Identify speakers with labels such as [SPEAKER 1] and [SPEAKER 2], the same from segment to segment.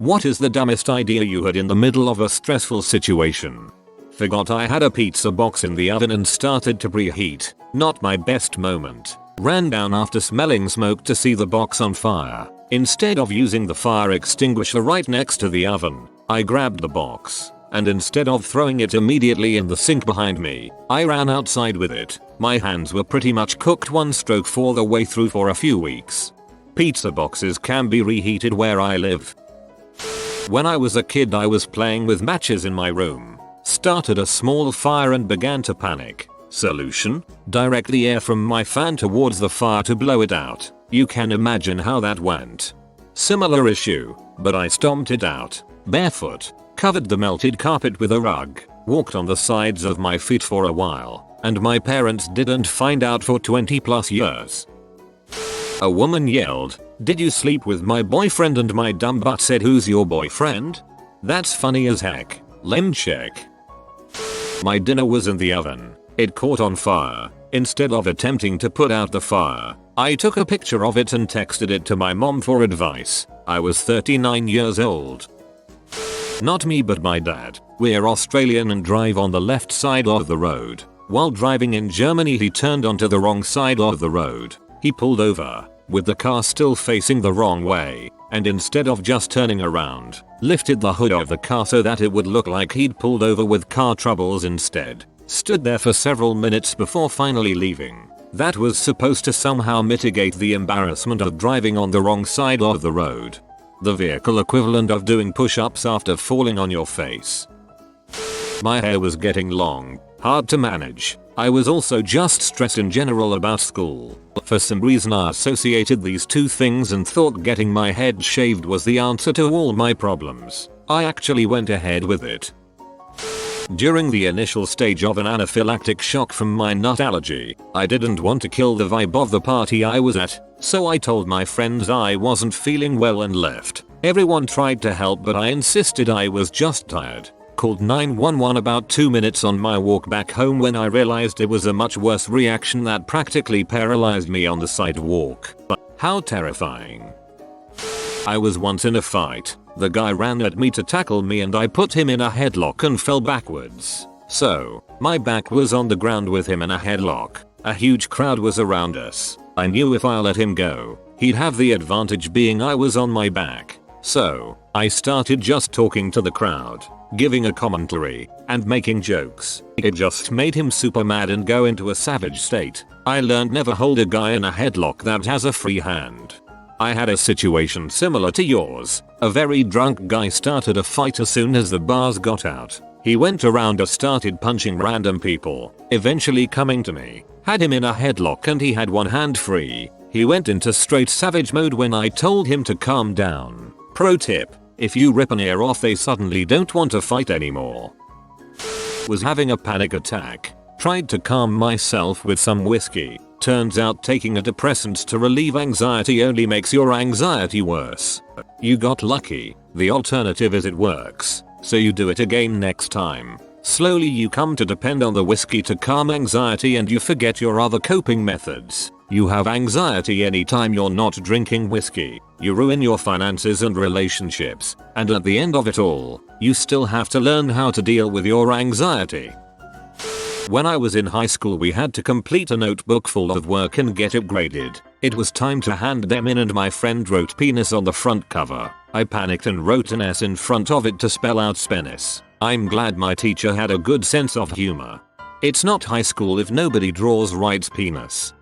[SPEAKER 1] What is the dumbest idea you had in the middle of a stressful situation? Forgot I had a pizza box in the oven and started to preheat. Not my best moment. Ran down after smelling smoke to see the box on fire. Instead of using the fire extinguisher right next to the oven, I grabbed the box. And instead of throwing it immediately in the sink behind me, I ran outside with it. My hands were pretty much cooked 1/4 all the way through for a few weeks. Pizza boxes can be reheated where I live. When I was a kid I was playing with matches in my room. Started a small fire and began to panic. Solution? Direct the air from my fan towards the fire to blow it out. You can imagine how that went. Similar issue, but I stomped it out. Barefoot. Covered the melted carpet with a rug. Walked on the sides of my feet for a while. And my parents didn't find out for 20+ years. A woman yelled, "Did you sleep with my boyfriend?" and my dumb butt said, "Who's your boyfriend?" That's funny as heck. Lem check. My dinner was in the oven. It caught on fire. Instead of attempting to put out the fire, I took a picture of it and texted it to my mom for advice. I was 39 years old. Not me but my dad. We're Australian and drive on the left side of the road. While driving in Germany he turned onto the wrong side of the road. He pulled over, with the car still facing the wrong way, and instead of just turning around, lifted the hood of the car so that it would look like he'd pulled over with car troubles instead. Stood there for several minutes before finally leaving. That was supposed to somehow mitigate the embarrassment of driving on the wrong side of the road. The vehicle equivalent of doing push-ups after falling on your face. My hair was getting long, hard to manage. I was also just stressed in general about school. For some reason I associated these two things and thought getting my head shaved was the answer to all my problems. I actually went ahead with it. During the initial stage of an anaphylactic shock from my nut allergy, I didn't want to kill the vibe of the party I was at, so I told my friends I wasn't feeling well and left. Everyone tried to help but I insisted I was just tired. Called 911 about 2 minutes on my walk back home when I realized it was a much worse reaction that practically paralyzed me on the sidewalk. How terrifying. I was once in a fight. The guy ran at me to tackle me and I put him in a headlock and fell backwards. So, my back was on the ground with him in a headlock. A huge crowd was around us. I knew if I let him go, he'd have the advantage being I was on my back. So, I started just talking to the crowd, giving a commentary, and making jokes. It just made him super mad and go into a savage state. I learned never hold a guy in a headlock that has a free hand. I had a situation similar to yours. A very drunk guy started a fight as soon as the bars got out. He went around and started punching random people, eventually coming to me. Had him in a headlock and he had one hand free. He went into straight savage mode when I told him to calm down. Pro tip: if you rip an ear off they suddenly don't want to fight anymore. Was having a panic attack. Tried to calm myself with some whiskey. Turns out taking a depressant to relieve anxiety only makes your anxiety worse. You got lucky. The alternative is it works, so you do it again next time. Slowly you come to depend on the whiskey to calm anxiety and you forget your other coping methods. You have anxiety anytime you're not drinking whiskey. You ruin your finances and relationships, and at the end of it all, you still have to learn how to deal with your anxiety. When I was in high school we had to complete a notebook full of work and get it graded. It was time to hand them in and my friend wrote penis on the front cover. I panicked and wrote an S in front of it to spell out spenis. I'm glad my teacher had a good sense of humor. It's not high school if nobody draws writes penis.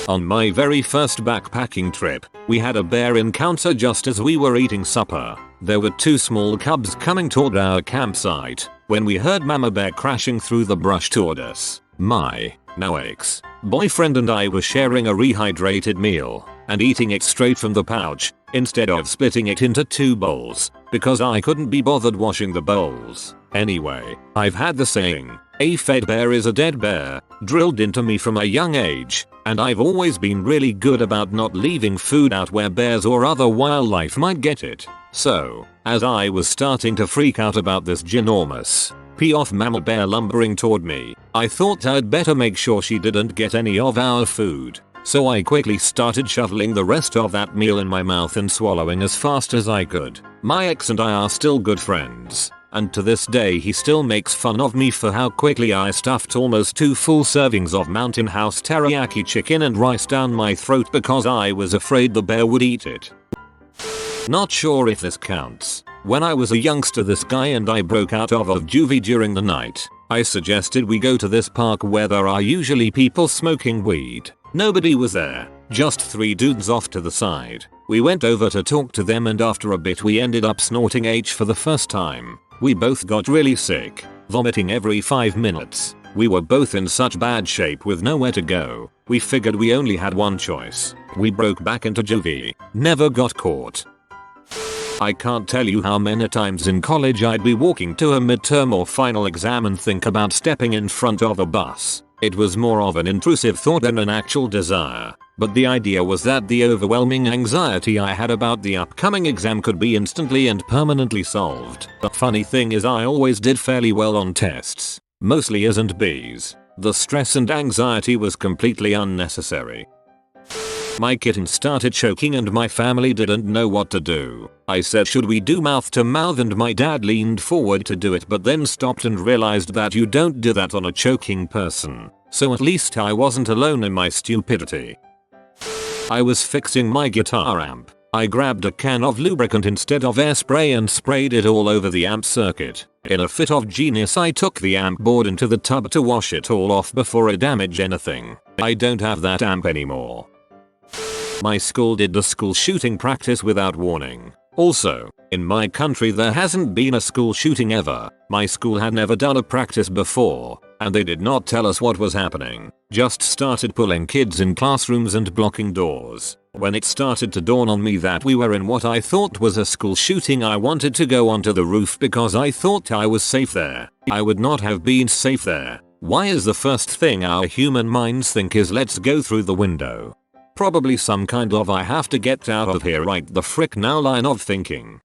[SPEAKER 1] On my very first backpacking trip, we had a bear encounter just as we were eating supper. There were two small cubs coming toward our campsite when we heard Mama Bear crashing through the brush toward us. My now ex-boyfriend and I were sharing a rehydrated meal and eating it straight from the pouch instead of splitting it into two bowls because I couldn't be bothered washing the bowls. Anyway, I've had the saying, "A fed bear is a dead bear," drilled into me from a young age, and I've always been really good about not leaving food out where bears or other wildlife might get it. So, as I was starting to freak out about this ginormous pee-off mama bear lumbering toward me, I thought I'd better make sure she didn't get any of our food. so I quickly started shoveling the rest of that meal in my mouth and swallowing as fast as I could. My ex and I are still good friends, and to this day he still makes fun of me for how quickly I stuffed almost 2 full servings of Mountain House teriyaki chicken and rice down my throat because I was afraid the bear would eat it. Not sure if this counts. When I was a youngster, this guy and I broke out of juvie during the night. I suggested we go to this park where there are usually people smoking weed. Nobody was there, just 3 dudes off to the side. We went over to talk to them and after a bit we ended up snorting H for the first time. We both got really sick, vomiting every 5 minutes. We were both in such bad shape with nowhere to go. We figured we only had one choice. We broke back into juvie. Never got caught. I can't tell you how many times in college I'd be walking to a midterm or final exam and think about stepping in front of a bus. It was more of an intrusive thought than an actual desire, but the idea was that the overwhelming anxiety I had about the upcoming exam could be instantly and permanently solved. The funny thing is I always did fairly well on tests, mostly A's and B's. The stress and anxiety was completely unnecessary. My kitten started choking and my family didn't know what to do. I said, should we do mouth to mouth, and my dad leaned forward to do it but then stopped and realized that you don't do that on a choking person. So at least I wasn't alone in my stupidity. I was fixing my guitar amp. I grabbed a can of lubricant instead of air spray and sprayed it all over the amp circuit. In a fit of genius I took the amp board into the tub to wash it all off before it damaged anything. I don't have that amp anymore. My school did the school shooting practice without warning. Also, in my country there hasn't been a school shooting ever. My school had never done a practice before, and they did not tell us what was happening. Just started pulling kids in classrooms and blocking doors. When it started to dawn on me that we were in what I thought was a school shooting, I wanted to go onto the roof because I thought I was safe there. I would not have been safe there. Why is the first thing our human minds think is let's go through the window? Probably some kind of I have to get out of here right the frick now line of thinking.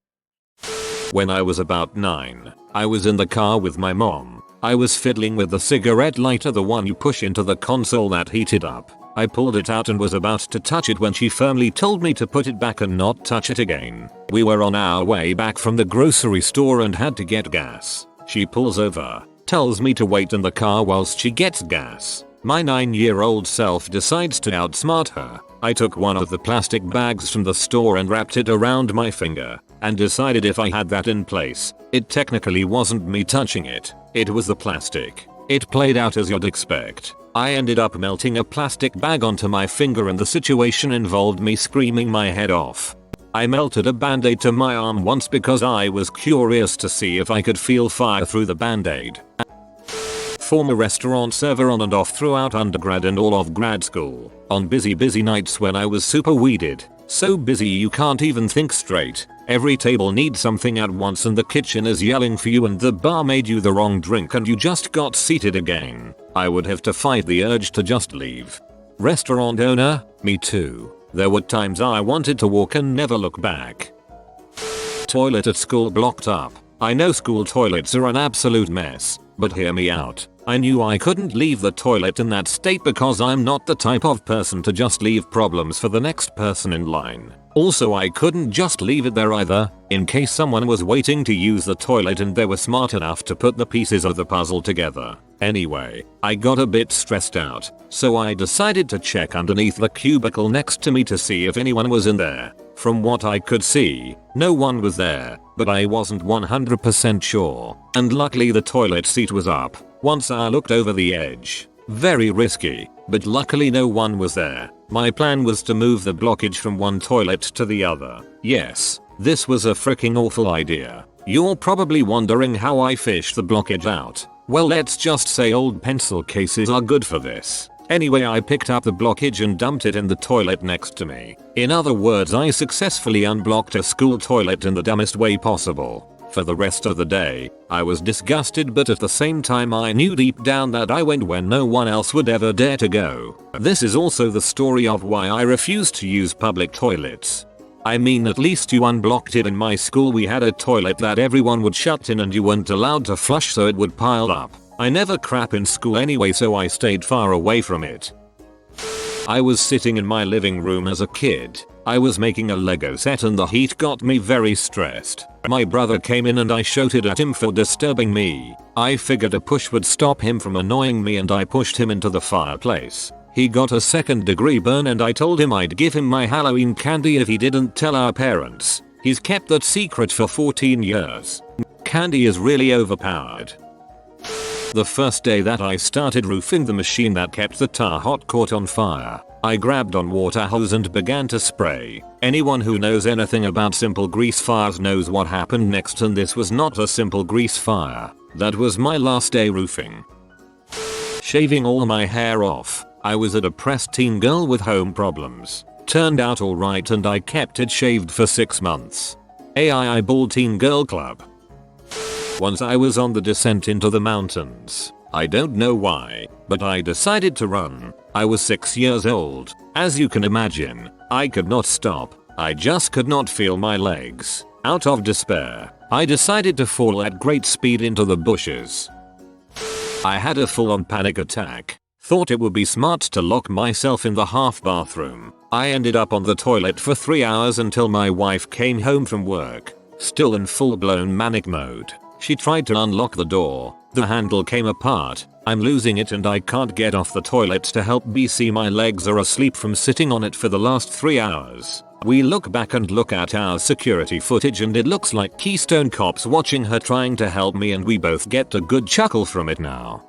[SPEAKER 1] When I was about 9, I was in the car with my mom. I was fiddling with the cigarette lighter, the one you push into the console that heated up. I pulled it out and was about to touch it when she firmly told me to put it back and not touch it again. We were on our way back from the grocery store and had to get gas. She pulls over, tells me to wait in the car whilst she gets gas. My 9-year-old self decides to outsmart her. I took one of the plastic bags from the store and wrapped it around my finger, and decided if I had that in place, it technically wasn't me touching it, it was the plastic. It played out as you'd expect. I ended up melting a plastic bag onto my finger and the situation involved me screaming my head off. I melted a band-aid to my arm once because I was curious to see if I could feel fire through the band-aid. Former restaurant server on and off throughout undergrad and all of grad school. On busy nights when I was super weeded. So busy you can't even think straight. Every table needs something at once and the kitchen is yelling for you and the bar made you the wrong drink and you just got seated again. I would have to fight the urge to just leave. Restaurant owner, me too. There were times I wanted to walk and never look back. Toilet at school blocked up. I know school toilets are an absolute mess, but hear me out. I knew I couldn't leave the toilet in that state because I'm not the type of person to just leave problems for the next person in line. Also, I couldn't just leave it there either, in case someone was waiting to use the toilet and they were smart enough to put the pieces of the puzzle together. Anyway, I got a bit stressed out, so I decided to check underneath the cubicle next to me to see if anyone was in there. From what I could see, no one was there, but I wasn't 100% sure, and luckily the toilet seat was up. Once I looked over the edge. Very risky, but luckily no one was there. My plan was to move the blockage from one toilet to the other. Yes, this was a freaking awful idea. You're probably wondering how I fished the blockage out. Well, let's just say old pencil cases are good for this. Anyway, I picked up the blockage and dumped it in the toilet next to me. In other words, I successfully unblocked a school toilet in the dumbest way possible. For the rest of the day, I was disgusted, but at the same time I knew deep down that I went where no one else would ever dare to go. This is also the story of why I refused to use public toilets. I mean, at least you unblocked it. In my school we had a toilet that everyone would shut in and you weren't allowed to flush, so it would pile up. I never crap in school anyway, so I stayed far away from it. I was sitting in my living room as a kid. I was making a Lego set and the heat got me very stressed. My brother came in and I shouted at him for disturbing me. I figured a push would stop him from annoying me and I pushed him into the fireplace. He got a second-degree burn and I told him I'd give him my Halloween candy if he didn't tell our parents. He's kept that secret for 14 years. Candy is really overpowered. The first day that I started roofing the machine that kept the tar hot caught on fire. I grabbed on water hose and began to spray. Anyone who knows anything about simple grease fires knows what happened next, and this was not a simple grease fire. That was my last day roofing. Shaving all my hair off. I was a depressed teen girl with home problems. Turned out alright and I kept it shaved for 6 months. AI Bald Teen Girl Club. Once I was on the descent into the mountains. I don't know why, but I decided to run. I was 6 years old. As you can imagine, I could not stop. I just could not feel my legs. Out of despair, I decided to fall at great speed into the bushes. I had a full-on panic attack. Thought it would be smart to lock myself in the half bathroom. I ended up on the toilet for 3 hours until my wife came home from work. Still in full-blown manic mode. She tried to unlock the door. The handle came apart. I'm losing it and I can't get off the toilet to help BC. My legs are asleep from sitting on it for the last 3 hours. We look back and look at our security footage and it looks like Keystone Cops watching her trying to help me, and we both get a good chuckle from it now.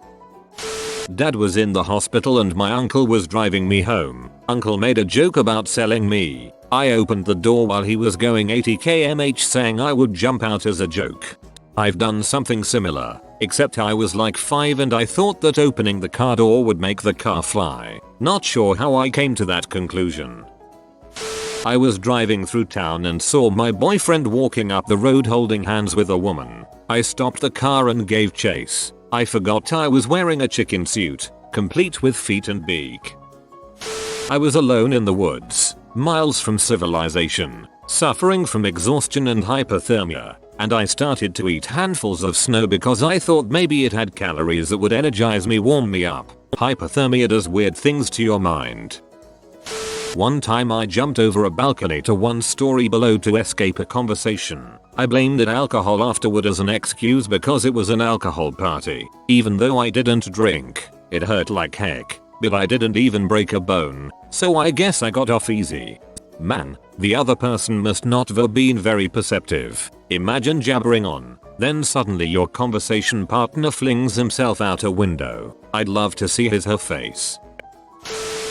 [SPEAKER 1] Dad was in the hospital and my uncle was driving me home. Uncle made a joke about selling me. I opened the door while he was going 80 km/h saying I would jump out as a joke. I've done something similar, except I was like 5 and I thought that opening the car door would make the car fly. Not sure how I came to that conclusion. I was driving through town and saw my boyfriend walking up the road holding hands with a woman. I stopped the car and gave chase. I forgot I was wearing a chicken suit, complete with feet and beak. I was alone in the woods, miles from civilization, suffering from exhaustion and hypothermia. And I started to eat handfuls of snow because I thought maybe it had calories that would energize me, warm me up. Hypothermia does weird things to your mind. One time I jumped over a balcony to 1 story below to escape a conversation. I blamed it alcohol afterward as an excuse because it was an alcohol party. Even though I didn't drink, it hurt like heck, but I didn't even break a bone, so I guess I got off easy. Man, the other person must not have been very perceptive. Imagine jabbering on, then suddenly your conversation partner flings himself out a window. I'd love to see her face.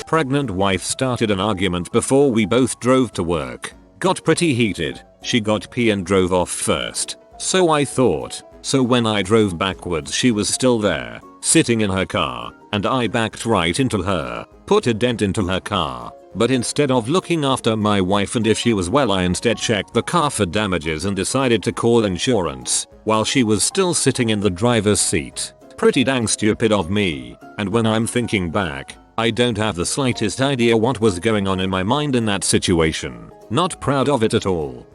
[SPEAKER 1] Pregnant wife started an argument before we both drove to work. Got pretty heated. She got pee and drove off first. So I thought. So when I drove backwards she was still there, sitting in her car, and I backed right into her, put a dent into her car. But instead of looking after my wife and if she was well, I instead checked the car for damages and decided to call insurance while she was still sitting in the driver's seat. Pretty dang stupid of me, and when I'm thinking back, I don't have the slightest idea what was going on in my mind in that situation. Not proud of it at all.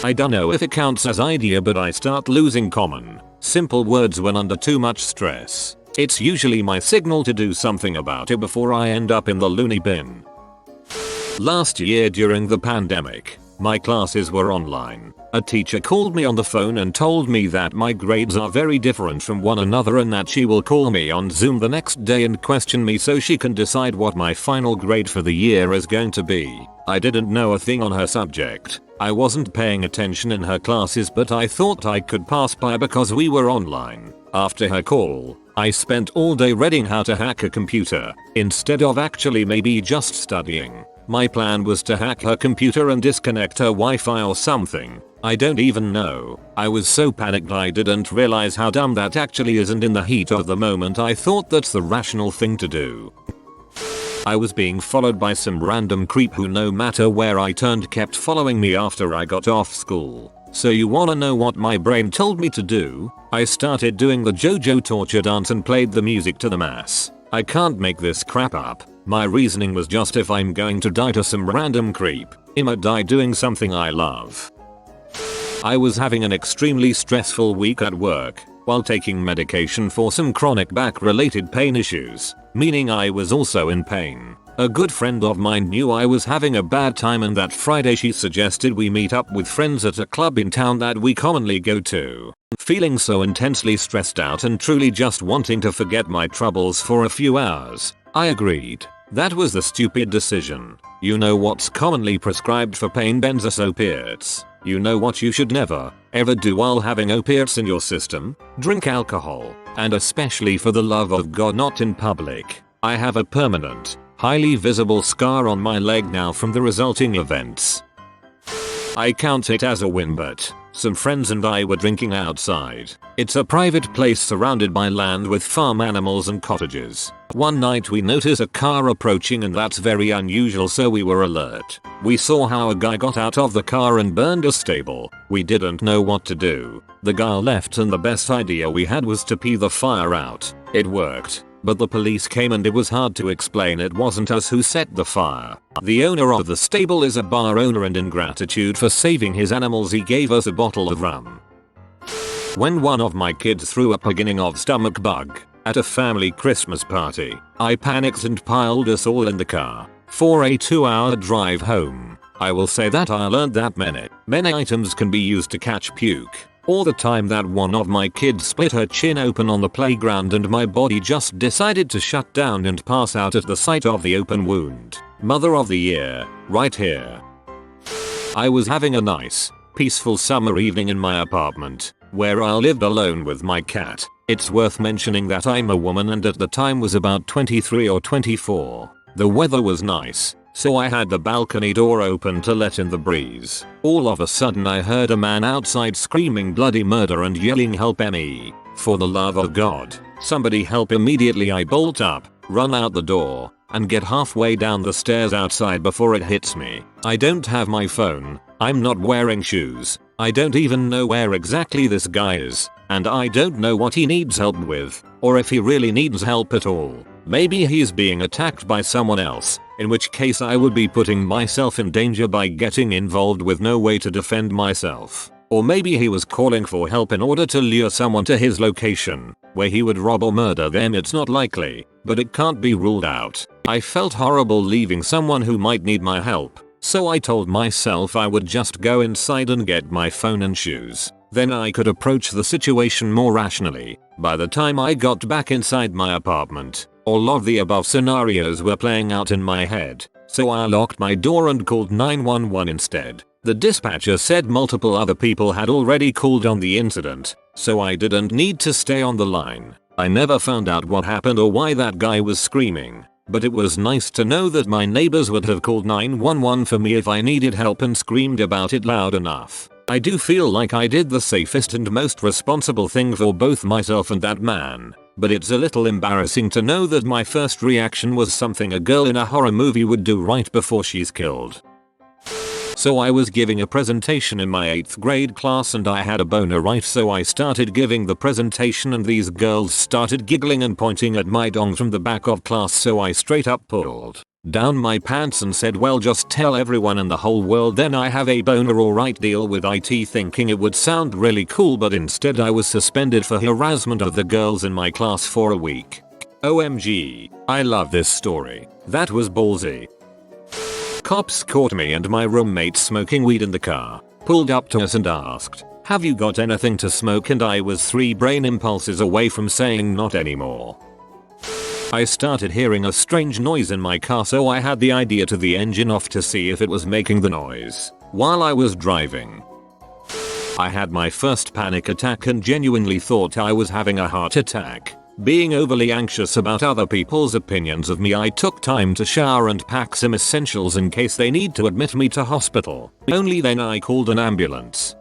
[SPEAKER 1] I don't know if it counts as idea, but I start losing common, simple words when under too much stress. It's usually my signal to do something about it before I end up in the loony bin. Last year during the pandemic, my classes were online. A teacher called me on the phone and told me that my grades are very different from one another and that she will call me on Zoom the next day and question me so she can decide what my final grade for the year is going to be. I didn't know a thing on her subject. I wasn't paying attention in her classes, but I thought I could pass by because we were online. After her call, I spent all day reading how to hack a computer, instead of actually maybe just studying. My plan was to hack her computer and disconnect her Wi-Fi or something. I don't even know. I was so panicked I didn't realize how dumb that actually is, and in the heat of the moment I thought that's the rational thing to do. I was being followed by some random creep who no matter where I turned kept following me after I got off school. So you wanna know what my brain told me to do? I started doing the JoJo torture dance and played the music to the mass. I can't make this crap up. My reasoning was just, if I'm going to die to some random creep, I'ma die doing something I love. I was having an extremely stressful week at work, while taking medication for some chronic back related pain issues, meaning I was also in pain. A good friend of mine knew I was having a bad time, and that Friday she suggested we meet up with friends at a club in town that we commonly go to. Feeling so intensely stressed out and truly just wanting to forget my troubles for a few hours, I agreed. That was the stupid decision. You know what's commonly prescribed for pain? Benzoyl opiates. You know what you should never, ever do while having opiates in your system? Drink alcohol, and especially for the love of God not in public. I have a permanent, highly visible scar on my leg now from the resulting events. I count it as a win, but some friends and I were drinking outside. It's a private place surrounded by land with farm animals and cottages. One night we notice a car approaching, and that's very unusual, so we were alert. We saw how a guy got out of the car and burned a stable. We didn't know what to do. The guy left, and the best idea we had was to pee the fire out. It worked. But the police came and it was hard to explain it wasn't us who set the fire. The owner of the stable is a bar owner, and in gratitude for saving his animals he gave us a bottle of rum. When one of my kids threw up a beginning of stomach bug at a family Christmas party, I panicked and piled us all in the car for a 2-hour drive home. I will say that I learned that many items can be used to catch puke. Or the time that one of my kids split her chin open on the playground and my body just decided to shut down and pass out at the sight of the open wound. Mother of the year, right here. I was having a nice, peaceful summer evening in my apartment, where I lived alone with my cat. It's worth mentioning that I'm a woman and at the time was about 23 or 24. The weather was nice, so I had the balcony door open to let in the breeze. All of a sudden I heard a man outside screaming bloody murder and yelling, "Help me! For the love of God, somebody help!" Immediately I bolt up, run out the door, and get halfway down the stairs outside before it hits me. I don't have my phone, I'm not wearing shoes, I don't even know where exactly this guy is, and I don't know what he needs help with, or if he really needs help at all. Maybe he's being attacked by someone else, in which case I would be putting myself in danger by getting involved with no way to defend myself. Or maybe he was calling for help in order to lure someone to his location, where he would rob or murder them. It's not likely, but it can't be ruled out. I felt horrible leaving someone who might need my help, so I told myself I would just go inside and get my phone and shoes. Then I could approach the situation more rationally. By the time I got back inside my apartment, all of the above scenarios were playing out in my head, so I locked my door and called 911 instead. The dispatcher said multiple other people had already called on the incident, so I didn't need to stay on the line. I never found out what happened or why that guy was screaming, but it was nice to know that my neighbors would have called 911 for me if I needed help and screamed about it loud enough. I do feel like I did the safest and most responsible thing for both myself and that man, but it's a little embarrassing to know that my first reaction was something a girl in a horror movie would do right before she's killed. So I was giving a presentation in my 8th grade class and I had a boner, right? So I started giving the presentation and these girls started giggling and pointing at my dong from the back of class, so I straight up pulled down my pants and said, "Well, just tell everyone in the whole world then I have a boner, alright?" Deal with it, thinking it would sound really cool, but instead I was suspended for harassment of the girls in my class for a week. OMG, I love this story. That was ballsy. Cops caught me and my roommate smoking weed in the car, pulled up to us and asked, "Have you got anything to smoke?" And I was 3 brain impulses away from saying not anymore. I started hearing a strange noise in my car, so I had the idea to the engine off to see if it was making the noise while I was driving. I had my first panic attack and genuinely thought I was having a heart attack. Being overly anxious about other people's opinions of me, I took time to shower and pack some essentials in case they need to admit me to hospital. Only then I called an ambulance.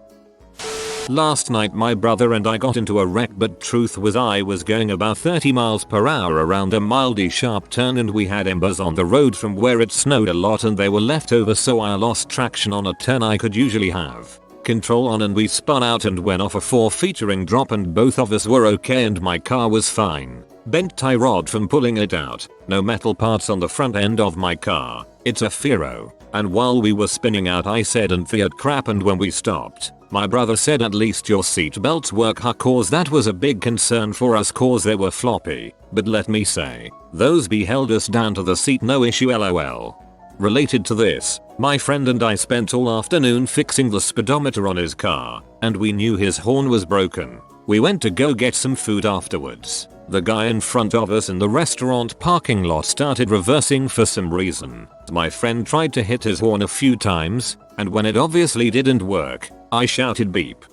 [SPEAKER 1] Last night my brother and I got into a wreck, but truth was I was going about 30 miles per hour around a mildly sharp turn and we had embers on the road from where it snowed a lot and they were left over, so I lost traction on a turn I could usually have control on and we spun out and went off a 4-featuring drop and both of us were okay and my car was fine. Bent tie rod from pulling it out, no metal parts on the front end of my car, it's a Firo, and while we were spinning out I said and fired crap, and when we stopped, My brother said at least your seatbelts work huh, cause that was a big concern for us cause they were floppy, but let me say, those be held us down to the seat no issue lol. Related to this, my friend and I spent all afternoon fixing the speedometer on his car, and we knew his horn was broken. We went to go get some food afterwards. The guy in front of us in the restaurant parking lot started reversing for some reason. My friend tried to hit his horn a few times, and when it obviously didn't work, I shouted beep.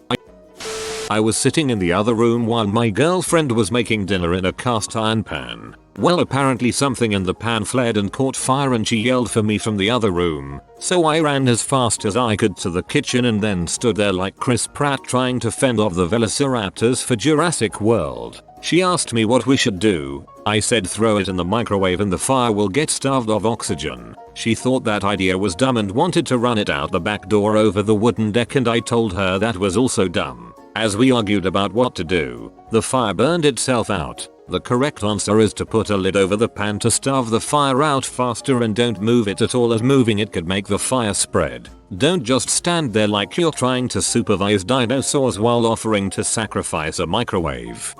[SPEAKER 1] I was sitting in the other room while my girlfriend was making dinner in a cast iron pan. Well, apparently something in the pan flared and caught fire and she yelled for me from the other room, so I ran as fast as I could to the kitchen and then stood there like Chris Pratt trying to fend off the velociraptors for Jurassic World. She asked me what we should do. I said throw it in the microwave and the fire will get starved of oxygen. She thought that idea was dumb and wanted to run it out the back door over the wooden deck, and I told her that was also dumb. As we argued about what to do, the fire burned itself out. The correct answer is to put a lid over the pan to starve the fire out faster, and don't move it at all as moving it could make the fire spread. Don't just stand there like you're trying to supervise dinosaurs while offering to sacrifice a microwave.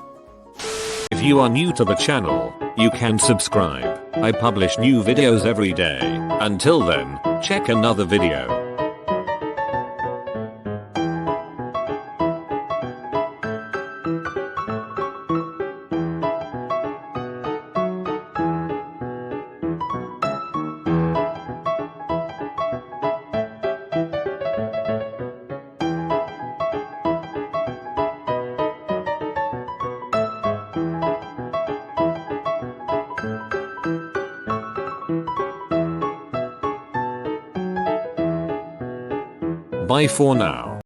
[SPEAKER 1] If you are new to the channel, you can subscribe. I publish new videos every day. Until then, check another video. Bye for now.